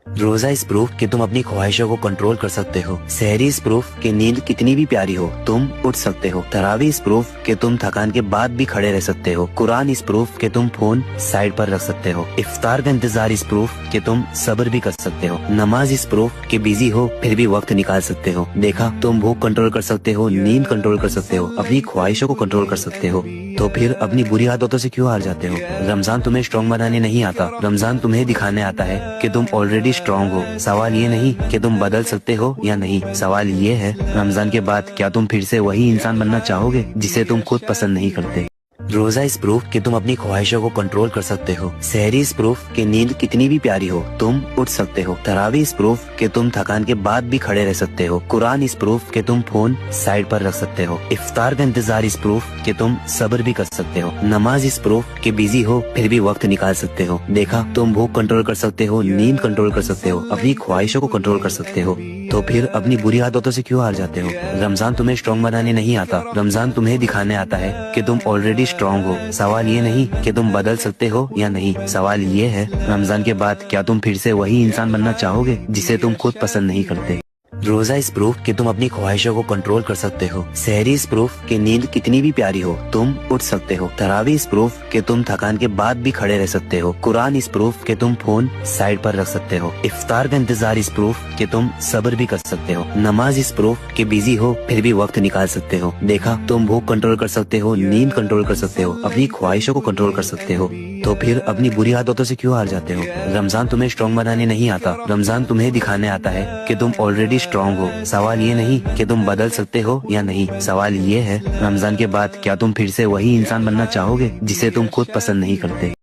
रोजा इस प्रूफ कि तुम अपनी ख्वाहिशों को कंट्रोल कर सकते हो। सहरी इस प्रूफ कि नींद कितनी भी प्यारी हो तुम उठ सकते हो। तरावी इस प्रूफ कि तुम थकान के बाद भी खड़े रह सकते हो। कुरान इस प्रूफ कि तुम फोन साइड पर रख सकते हो। इफ्तार का इंतजार इस प्रूफ कि तुम सब्र भी कर सकते हो। नमाज इस प्रूफ कि बिजी हो फिर भी वक्त निकाल सकते हो। देखा, तुम भूख कंट्रोल कर सकते हो, नींद कंट्रोल कर सकते हो, अपनी ख्वाहिशों को कंट्रोल कर सकते हो, तो फिर अपनी बुरी आदतों से क्यों हार जाते हो। रमजान तुम्हें स्ट्रॉन्ग बनाने नहीं आता, रमजान तुम्हें दिखाने आता है कि तुम ऑलरेडी स्ट्रॉन्ग हो। सवाल ये नहीं कि तुम बदल सकते हो या नहीं, सवाल ये है रमजान के बाद क्या तुम फिर से वही इंसान बनना चाहोगे जिसे तुम खुद पसंद नहीं करते। रोजा इस प्रूफ कि तुम अपनी ख्वाहिशों को कंट्रोल कर सकते हो। सहरी इस प्रूफ कि नींद कितनी भी प्यारी हो तुम उठ सकते हो। तरावी इस प्रूफ कि तुम थकान के बाद भी खड़े रह सकते हो। कुरान इस प्रूफ कि तुम फोन साइड पर रख सकते हो। इफ्तार का इंतजार इस प्रूफ कि तुम सब्र भी कर सकते हो। नमाज इस प्रूफ कि बिजी हो फिर भी वक्त निकाल सकते हो। देखा, तुम भूख कंट्रोल कर सकते हो, नींद कंट्रोल कर सकते हो, अपनी ख्वाहिशों को कंट्रोल कर सकते हो, तो फिर अपनी बुरी आदतों से क्यों हार जाते हो। रमजान तुम्हें स्ट्रॉन्ग बनाने नहीं आता, रमजान तुम्हें दिखाने आता है कि तुम ऑलरेडी स्ट्रॉन्ग हो। सवाल ये नहीं कि तुम बदल सकते हो या नहीं, सवाल ये है रमजान के बाद क्या तुम फिर से वही इंसान बनना चाहोगे जिसे तुम खुद पसंद नहीं करते। रोजा इस प्रूफ कि तुम अपनी ख्वाहिशों को कंट्रोल कर सकते हो। सहरी इस प्रूफ कि नींद कितनी भी प्यारी हो तुम उठ सकते हो। तरावी इस प्रूफ कि तुम थकान के बाद भी खड़े रह सकते हो। कुरान इस प्रूफ कि तुम फोन साइड पर रख सकते हो। इफ्तार का इंतजार इस प्रूफ कि तुम सब्र भी कर सकते हो। नमाज इस प्रूफ कि बिजी हो फिर भी वक्त निकाल सकते हो। देखा, तुम भूख कंट्रोल कर सकते हो, नींद कंट्रोल कर सकते हो, अपनी ख्वाहिशों को कंट्रोल कर सकते हो, तो फिर अपनी बुरी आदतों से क्यों हार जाते हो। रमजान तुम्हें स्ट्रॉन्ग बनाने नहीं आता, रमजान तुम्हें दिखाने आता है कि तुम ऑलरेडी स्ट्रॉन्ग हो। सवाल ये नहीं कि तुम बदल सकते हो या नहीं, सवाल ये है रमजान के बाद क्या तुम फिर से वही इंसान बनना चाहोगे जिसे तुम खुद पसंद नहीं करते।